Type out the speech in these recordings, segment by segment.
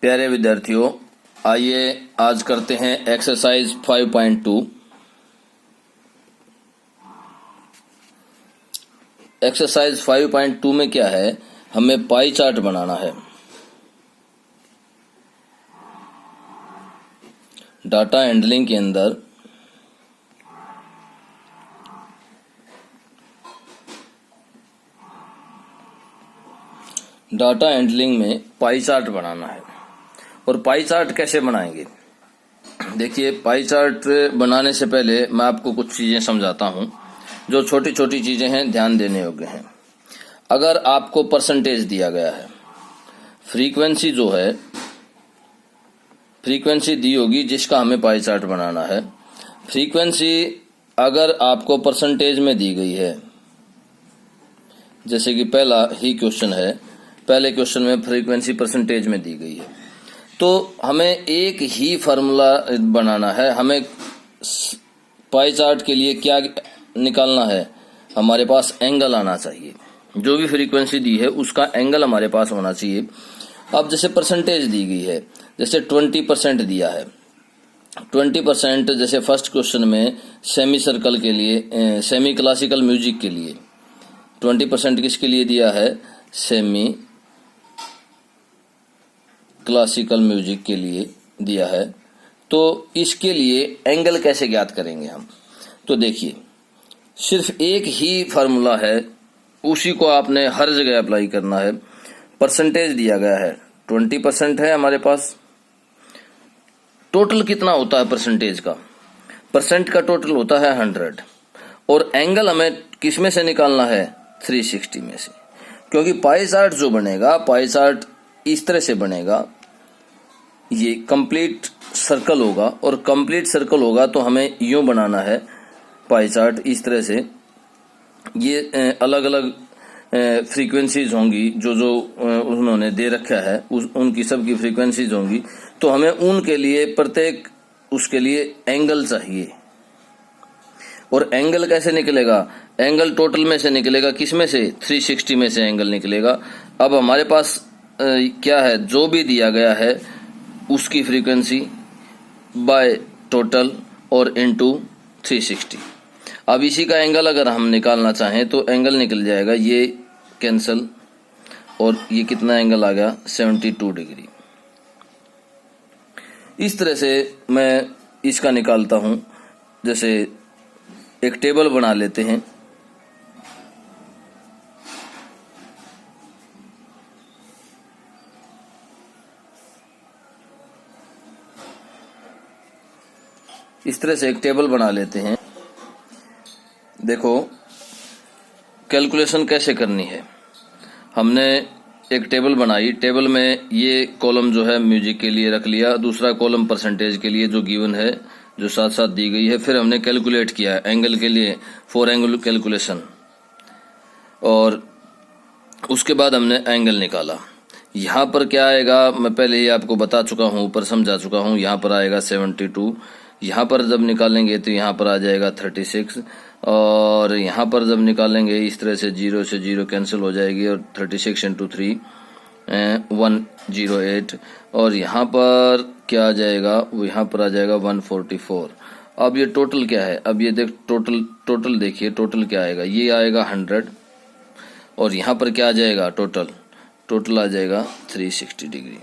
प्यारे विद्यार्थियों, आइए आज करते हैं एक्सरसाइज 5.2। एक्सरसाइज 5.2 में क्या है, हमें पाई चार्ट बनाना है। डाटा हैंडलिंग के अंदर डाटा हैंडलिंग में पाई चार्ट बनाना है। और पाई चार्ट कैसे बनाएंगे? देखिए, पाई चार्ट बनाने से पहले मैं आपको कुछ चीजें समझाता हूं, जो छोटी छोटी चीजें हैं, ध्यान देने योग्य हैं। अगर आपको परसेंटेज दिया गया है, फ्रीक्वेंसी जो है, फ्रीक्वेंसी दी होगी जिसका हमें पाई चार्ट बनाना है। फ्रीक्वेंसी अगर आपको परसेंटेज में दी गई है, जैसे कि पहला ही क्वेश्चन है, पहले क्वेश्चन में फ्रीक्वेंसी परसेंटेज में दी गई है, तो हमें एक ही फार्मूला बनाना है। हमें पाई चार्ट के लिए क्या निकालना है? हमारे पास एंगल आना चाहिए। जो भी फ्रीक्वेंसी दी है उसका एंगल हमारे पास होना चाहिए। अब जैसे परसेंटेज दी गई है, जैसे 20% दिया है, 20% जैसे फर्स्ट क्वेश्चन में सेमी सर्कल के लिए, सेमी क्लासिकल म्यूजिक के लिए 20% किसके लिए दिया है? सेमी क्लासिकल म्यूजिक के लिए दिया है। तो इसके लिए एंगल कैसे ज्ञात करेंगे हम? तो देखिए, सिर्फ एक ही फार्मूला है, उसी को आपने हर जगह अप्लाई करना है। परसेंटेज दिया गया है, 20% है हमारे पास। टोटल कितना होता है परसेंटेज का? परसेंट का टोटल होता है 100। और एंगल हमें किस में से निकालना है? 360 में से। क्योंकि पाई चार्ट जो बनेगा, पाई चार्ट इस तरह से बनेगा, ये कंप्लीट सर्कल होगा। और कंप्लीट सर्कल होगा तो हमें यूं बनाना है पाई चार्ट, इस तरह से। ये अलग अलग फ्रीक्वेंसीज होंगी, जो उन्होंने दे रखा है, उनकी सबकी फ्रीक्वेंसीज होंगी। तो हमें उनके लिए प्रत्येक उसके लिए एंगल चाहिए। और एंगल कैसे निकलेगा? एंगल टोटल में से निकलेगा। किस में से? 360 में से एंगल निकलेगा। अब हमारे पास क्या है? जो भी दिया गया है उसकी फ्रीक्वेंसी बाय टोटल और इनटू 360। अब इसी का एंगल अगर हम निकालना चाहें तो एंगल निकल जाएगा, ये कैंसल, और ये कितना एंगल आ गया? 72 डिग्री। इस तरह से मैं इसका निकालता हूं। जैसे एक टेबल बना लेते हैं। इस तरह से एक टेबल बना लेते हैं। देखो, कैलकुलेशन कैसे करनी है। हमने एक टेबल बनाई, टेबल में ये कॉलम जो है म्यूजिक के लिए रख लिया, दूसरा कॉलम परसेंटेज के लिए जो गिवन है, जो साथ साथ दी गई है। फिर हमने कैलकुलेट किया एंगल के लिए, 4 एंगल कैलकुलेशन, और उसके बाद हमने एंगल निकाला। यहाँ पर क्या आएगा, मैं पहले ही आपको बता चुका हूँ, ऊपर समझा चुका हूँ। यहाँ पर आएगा 72। यहाँ पर जब निकालेंगे तो यहाँ पर आ जाएगा 36। और यहाँ पर जब निकालेंगे इस तरह से 0 से 0 कैंसिल हो जाएगी, और 36 इंटू 3 108। और यहाँ पर क्या आ जाएगा? वो यहाँ पर आ जाएगा 144। अब ये टोटल क्या है? अब ये देख, टोटल देखिए, टोटल क्या आएगा? ये आएगा 100। और यहाँ पर क्या आ जाएगा? टोटल आ जाएगा 360 डिग्री।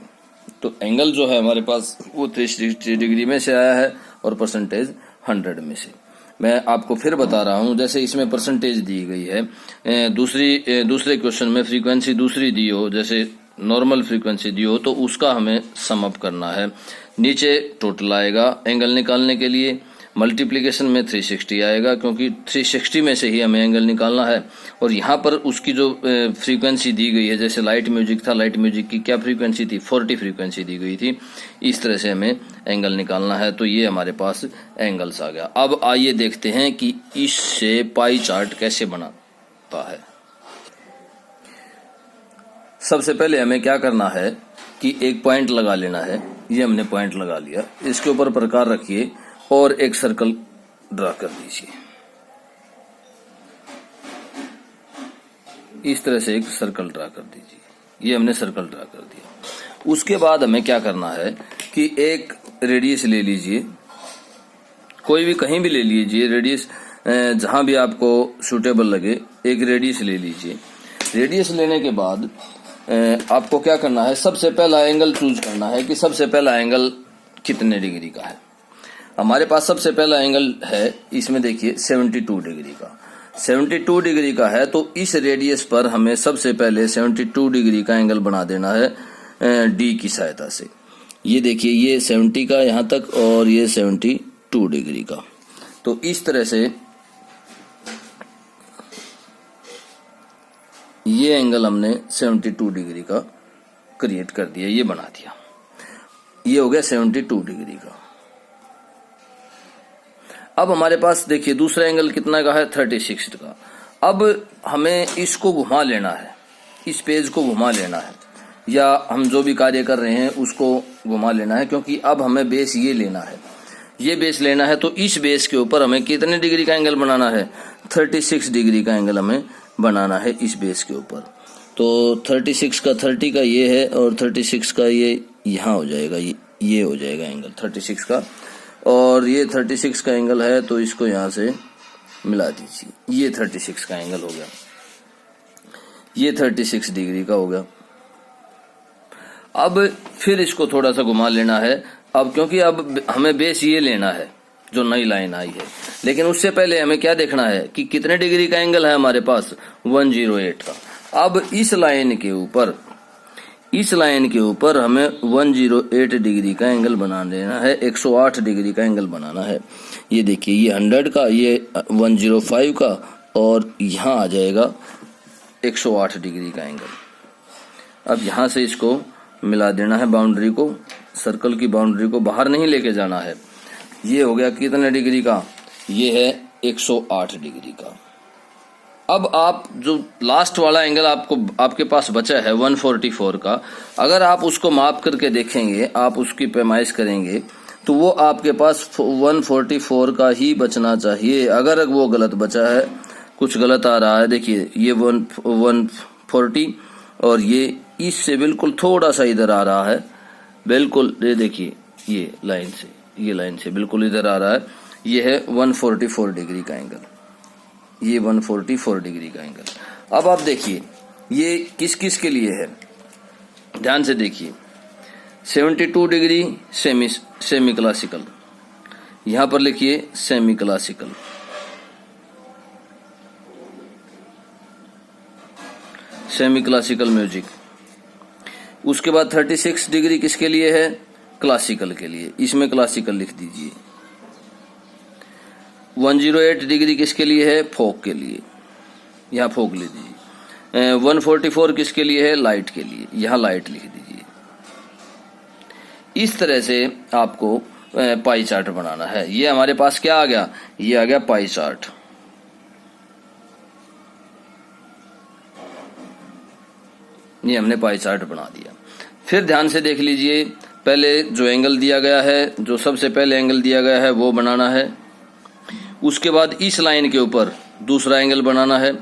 तो एंगल जो है हमारे पास वो 360 डिग्री में से आया है, और परसेंटेज 100 में से। मैं आपको फिर बता रहा हूं, जैसे इसमें परसेंटेज दी गई है, दूसरे क्वेश्चन में फ्रीक्वेंसी दूसरी दी हो, जैसे नॉर्मल फ्रीक्वेंसी दी हो, तो उसका हमें सम अप करना है। नीचे टोटल आएगा एंगल निकालने के लिए, मल्टीप्लिकेशन में 360 आएगा, क्योंकि 360 में से ही हमें एंगल निकालना है। और यहाँ पर उसकी जो फ्रीक्वेंसी दी गई है, जैसे लाइट म्यूजिक था, लाइट म्यूजिक की क्या फ्रीक्वेंसी थी? 40 फ्रीक्वेंसी दी गई थी। इस तरह से हमें एंगल निकालना है। तो ये हमारे पास एंगल्स आ गया। अब आइए देखते हैं कि इससे पाई चार्ट कैसे बनाता है। सबसे पहले हमें क्या करना है कि एक पॉइंट लगा लेना है। ये हमने पॉइंट लगा लिया। इसके ऊपर प्रकार रखिए और एक सर्कल ड्रा कर दीजिए। इस तरह से एक सर्कल ड्रा कर दीजिए। ये हमने सर्कल ड्रा कर दिया। उसके बाद हमें क्या करना है कि एक रेडियस ले लीजिए, कोई भी कहीं भी ले लीजिए रेडियस, जहां भी आपको सूटेबल लगे एक रेडियस ले लीजिए। रेडियस लेने के बाद आपको क्या करना है, सबसे पहला एंगल चूज करना है कि सबसे पहला एंगल कितने डिग्री का है। हमारे पास सबसे पहला एंगल है, इसमें देखिए 72 डिग्री का, 72 डिग्री का है। तो इस रेडियस पर हमें सबसे पहले 72 डिग्री का एंगल बना देना है डी की सहायता से। ये देखिए ये 70 का यहाँ तक और ये 72 डिग्री का। तो इस तरह से ये एंगल हमने 72 डिग्री का क्रिएट कर दिया, ये बना दिया, ये हो गया 72 डिग्री का। अब हमारे पास देखिए दूसरा एंगल कितना का है, 36 का। अब हमें इसको घुमा लेना है, इस पेज को घुमा लेना है, या हम जो भी कार्य कर रहे हैं उसको घुमा लेना है, क्योंकि अब हमें बेस ये लेना है, ये बेस लेना है। तो इस बेस के ऊपर हमें कितने डिग्री का एंगल बनाना है, 36 डिग्री का एंगल हमें बनाना है इस बेस के ऊपर। तो 36 का 30 का ये है और 36 का ये यहाँ हो जाएगा, ये हो जाएगा एंगल 36 का, और ये 36 का एंगल है तो इसको यहाँ से मिला दीजिए, ये 36 का एंगल हो गया, ये 36 डिग्री का हो गया। अब फिर इसको थोड़ा सा घुमा लेना है, अब क्योंकि अब हमें बेस ये लेना है जो नई लाइन आई है, लेकिन उससे पहले हमें क्या देखना है कि कितने डिग्री का एंगल है हमारे पास, 108 का। अब इस लाइन के ऊपर, इस लाइन के ऊपर हमें 108 डिग्री का एंगल बना देना है, 108 डिग्री का एंगल बनाना है। ये देखिए ये 100 का, ये 105 का, और यहाँ आ जाएगा 108 डिग्री का एंगल। अब यहाँ से इसको मिला देना है, बाउंड्री को, सर्कल की बाउंड्री को बाहर नहीं लेके जाना है। ये हो गया कितने डिग्री का, ये है 108 डिग्री का। अब आप जो लास्ट वाला एंगल आपको आपके पास बचा है 144 का, अगर आप उसको माप करके देखेंगे, आप उसकी पैमाइश करेंगे, तो वो आपके पास 144 का ही बचना चाहिए। अगर वो गलत बचा है, कुछ गलत आ रहा है, देखिए ये 140 और ये इससे बिल्कुल थोड़ा सा इधर आ रहा है, बिल्कुल ये देखिए ये लाइन से, ये लाइन से बिल्कुल इधर आ रहा है, ये है 144 डिग्री का एंगल, ये 144 डिग्री का एंगल। अब आप देखिए ये किस किस के लिए है, ध्यान से देखिए। 72 डिग्री सेमी क्लासिकल, यहां पर लिखिए semi classical, semi classical music. उसके बाद 36 डिग्री किसके लिए है, क्लासिकल के लिए, इसमें क्लासिकल लिख दीजिए। 108 डिग्री किसके लिए है, फोक के लिए, यहाँ फोक लिख दीजिए। 144 किसके लिए है, लाइट के लिए, यहाँ लाइट लिख दीजिए। इस तरह से आपको पाई चार्ट बनाना है। ये हमारे पास क्या आ गया, ये आ गया पाई चार्ट। ये हमने पाई चार्ट बना दिया। फिर ध्यान से देख लीजिए, पहले जो एंगल दिया गया है, जो सबसे पहले एंगल दिया गया है वो बनाना है। उसके बाद इस लाइन के ऊपर दूसरा एंगल बनाना है।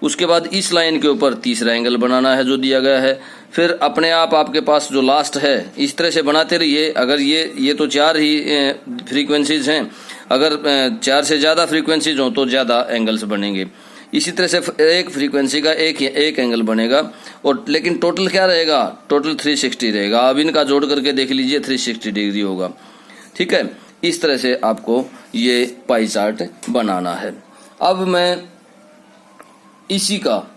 उसके बाद इस लाइन के ऊपर तीसरा एंगल बनाना है जो दिया गया है। फिर अपने आप आपके पास जो लास्ट है, इस तरह से बनाते रहिए। अगर ये तो 4 ही फ्रीक्वेंसीज हैं, अगर 4 से ज़्यादा फ्रीक्वेंसीज हों तो ज़्यादा एंगल्स बनेंगे। इसी तरह से एक फ्रीक्वेंसी का एक एंगल बनेगा, और लेकिन टोटल क्या रहेगा, टोटल 360 रहेगा। अब इनका जोड़ करके देख लीजिए 360 डिग्री होगा। ठीक है, इस तरह से आपको ये पाई चार्ट बनाना है। अब मैं इसी का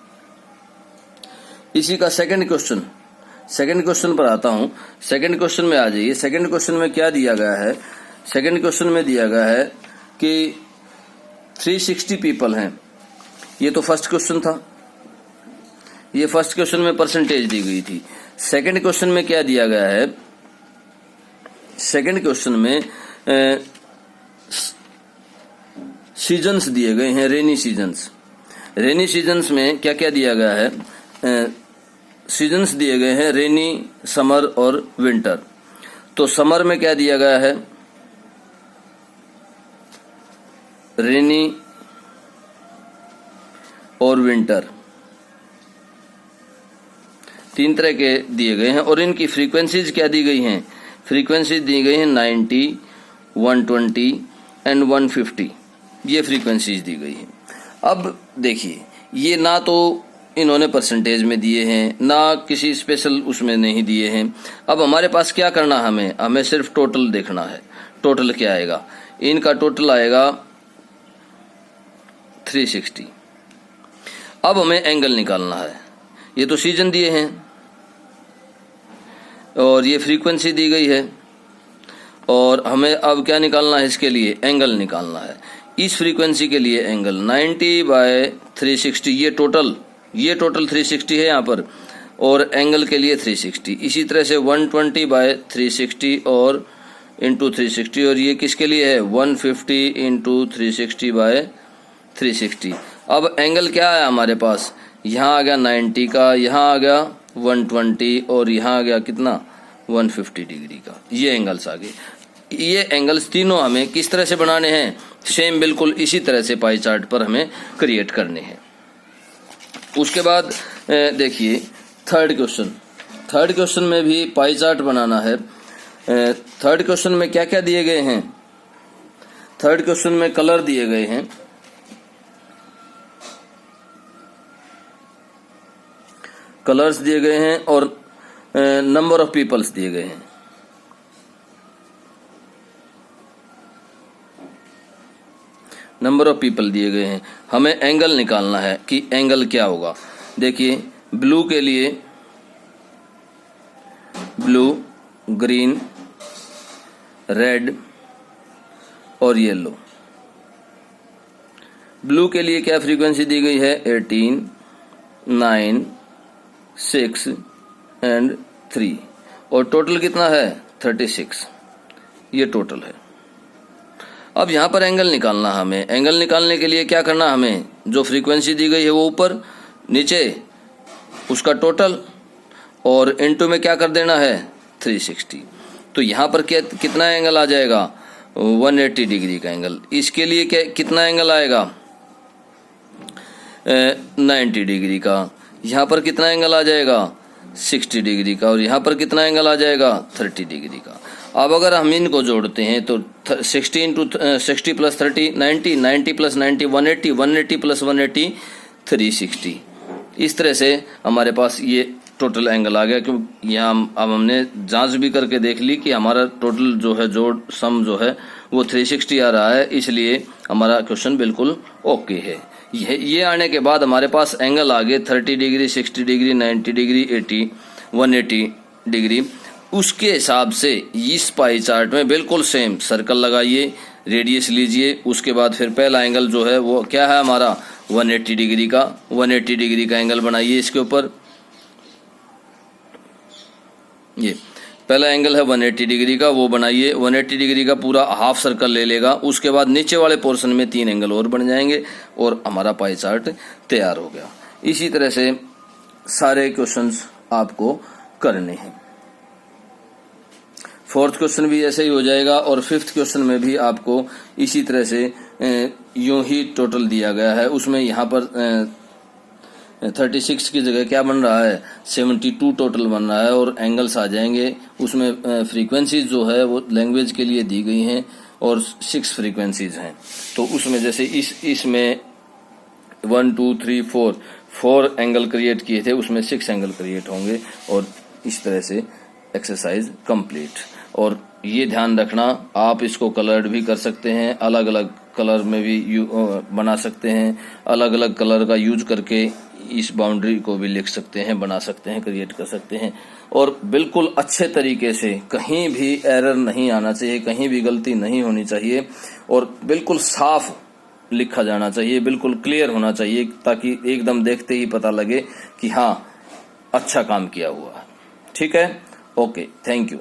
सेकंड क्वेश्चन पर आता हूं। सेकंड क्वेश्चन में आ जाइए। सेकंड क्वेश्चन में क्या दिया गया है, सेकंड क्वेश्चन में दिया गया है कि 360 पीपल हैं। ये तो फर्स्ट क्वेश्चन था, ये फर्स्ट क्वेश्चन में परसेंटेज दी गई थी। सेकंड क्वेश्चन में क्या दिया गया है, सेकंड क्वेश्चन में सीजन्स दिए गए हैं, रेनी सीजन्स। रेनी सीजन्स में क्या क्या दिया गया है, सीजन्स दिए गए हैं रेनी, समर और विंटर। तो समर में क्या दिया गया है, रेनी और विंटर। तीन तरह के दिए गए हैं और इनकी फ्रीक्वेंसीज क्या दी गई हैं? फ्रीक्वेंसीज दी गई हैं 90, 120 एंड 150, ये फ्रीक्वेंसीज दी गई हैं। अब देखिए, ये ना तो इन्होंने परसेंटेज में दिए हैं, ना किसी स्पेशल उसमें नहीं दिए हैं। अब हमारे पास क्या करना, हमें सिर्फ टोटल देखना है। टोटल क्या आएगा? इनका टोटल आएगा 360। अब हमें एंगल निकालना है। ये तो सीजन दिए हैं और ये फ्रीक्वेंसी दी गई है और हमें अब क्या निकालना है? इसके लिए एंगल निकालना है। इस फ्रीक्वेंसी के लिए एंगल 90/360, ये टोटल 360 है यहाँ पर, और एंगल के लिए 360। इसी तरह से 120/360 और इंटू 360, और ये किसके लिए है? 150 इंटू 360/360। अब एंगल क्या है हमारे पास? यहाँ आ गया 90 का, यहाँ आ गया 120 और यहाँ आ गया कितना? 150 डिग्री का। ये एंगल्स आ गए। ये एंगल्स तीनों हमें किस तरह से बनाने हैं? सेम बिल्कुल इसी तरह से पाई चार्ट पर हमें क्रिएट करने हैं। उसके बाद देखिए थर्ड क्वेश्चन में भी पाई चार्ट बनाना है। थर्ड क्वेश्चन में क्या क्या दिए गए हैं? थर्ड क्वेश्चन में कलर दिए गए हैं, कलर्स दिए गए हैं और नंबर ऑफ पीपल्स दिए गए हैं। नंबर ऑफ पीपल दिए गए हैं। हमें एंगल निकालना है कि एंगल क्या होगा। देखिए, ब्लू के लिए ब्लू, ग्रीन, रेड और येलो। ब्लू के लिए क्या फ्रीक्वेंसी दी गई है? 18, 9, 6 एंड 3, और टोटल कितना है? 36। ये टोटल है। अब यहाँ पर एंगल निकालना हमें। एंगल निकालने के लिए क्या करना हमें? जो फ्रीक्वेंसी दी गई है वो ऊपर, नीचे उसका टोटल, और इनटू में क्या कर देना है? 360। तो यहाँ पर कितना एंगल आ जाएगा? 180 डिग्री का एंगल। इसके लिए कितना एंगल आएगा? 90 डिग्री का। यहाँ पर कितना एंगल आ जाएगा? 60 डिग्री का। और यहाँ पर कितना एंगल आ जाएगा? 30 डिग्री का। अब अगर हम इनको जोड़ते हैं तो 60 इंटू 60 प्लस 30 90, 90 प्लस 90 180, 180 प्लस 180 360। इस तरह से हमारे पास ये टोटल एंगल आ गया। क्योंकि यहाँ अब हमने जांच भी करके देख ली कि हमारा टोटल जो है जोड़ सम जो है वो 360 आ रहा है, इसलिए हमारा क्वेश्चन बिल्कुल ओके है। ये आने के बाद हमारे पास एंगल आ गए 30 डिग्री, 60 डिग्री, 90 डिग्री, 80, 180 डिग्री। उसके हिसाब से इस पाई चार्ट में बिल्कुल सेम सर्कल लगाइए, रेडियस लीजिए। उसके बाद फिर पहला एंगल जो है वो क्या है हमारा? 180 डिग्री का। 180 डिग्री का एंगल बनाइए इसके ऊपर। ये पहला एंगल है 180 डिग्री का, वो बनाइए। 180 डिग्री का पूरा हाफ सर्कल ले लेगा। उसके बाद नीचे वाले पोर्शन में 3 एंगल और बन जाएंगे और हमारा पाई चार्ट तैयार हो गया। इसी तरह से सारे क्वेश्चंस आपको करने हैं। फोर्थ क्वेश्चन भी ऐसे ही हो जाएगा और फिफ्थ क्वेश्चन में भी आपको इसी तरह से यूं ही टोटल दिया गया है। उसमें यहाँ पर 36 की जगह क्या बन रहा है? 72 टोटल बन रहा है और एंगल्स आ जाएंगे। उसमें फ्रीक्वेंसीज जो है वो लैंग्वेज के लिए दी गई हैं और 6 फ्रीक्वेंसीज हैं। तो उसमें जैसे इसमें 1 2 3 4 एंगल क्रिएट किए थे, उसमें 6 एंगल क्रिएट होंगे और इस तरह से एक्सरसाइज कंप्लीट। और ये ध्यान रखना, आप इसको कलर्ड भी कर सकते हैं, अलग अलग कलर में भी बना सकते हैं। अलग अलग कलर का यूज करके इस बाउंड्री को भी लिख सकते हैं, बना सकते हैं, क्रिएट कर सकते हैं। और बिल्कुल अच्छे तरीके से, कहीं भी एरर नहीं आना चाहिए, कहीं भी गलती नहीं होनी चाहिए और बिल्कुल साफ लिखा जाना चाहिए, बिल्कुल क्लियर होना चाहिए, ताकि एकदम देखते ही पता लगे कि हाँ अच्छा काम किया हुआ है। ठीक है, ओके, थैंक यू।